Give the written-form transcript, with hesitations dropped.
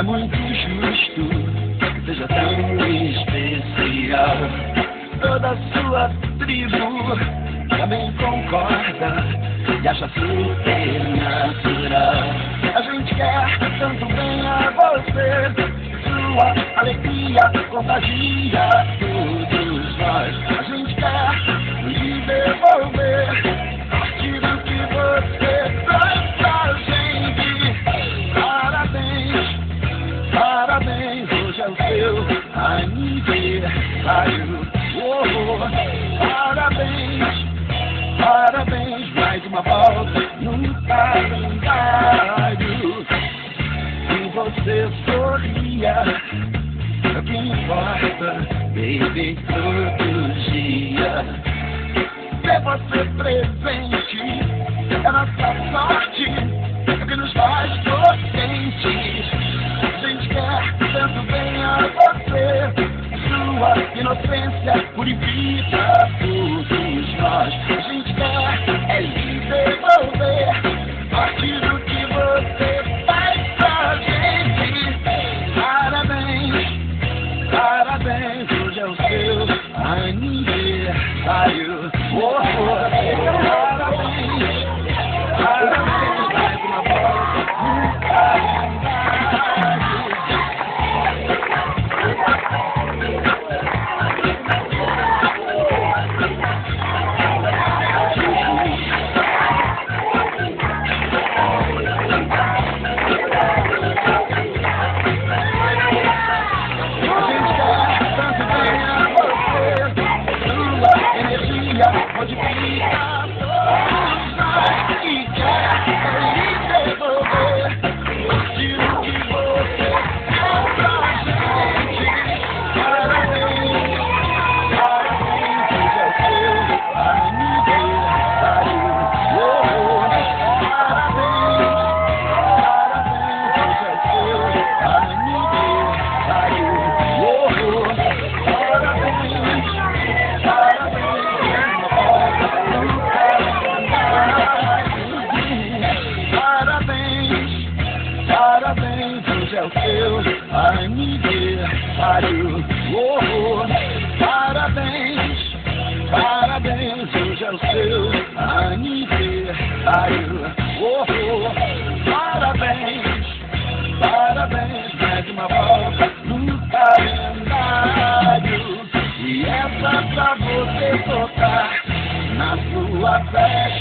é muito justo que seja tão especial. Toda a sua tribo também concorda e acha super natural. A gente quer tanto bem a você, sua alegria contagia todos nós. A gente quer lhe devolver parte do que você traz pra gente. Parabéns, parabéns, hoje é o seu aniversário. Oh, parabéns, parabéns, mais uma volta no calendário. E você sorria, é o que importa, baby, todo dia. Ter você presente é nossa sorte, é o que nos faz potentes. A gente quer tanto bem a você, sua inocência purifica todos nós. A gente quer é lhe devolver parte do que você faz pra gente. Parabéns, parabéns, hoje é o seu aniversário. Oh, parabéns, parabéns, mais uma volta no calendário. Parabéns, hoje é o seu aniversário. Oh, parabéns, parabéns, hoje é o seu aniversário. Oh, parabéns, parabéns, mais uma volta no calendário. E essa pra você tocar na sua festa.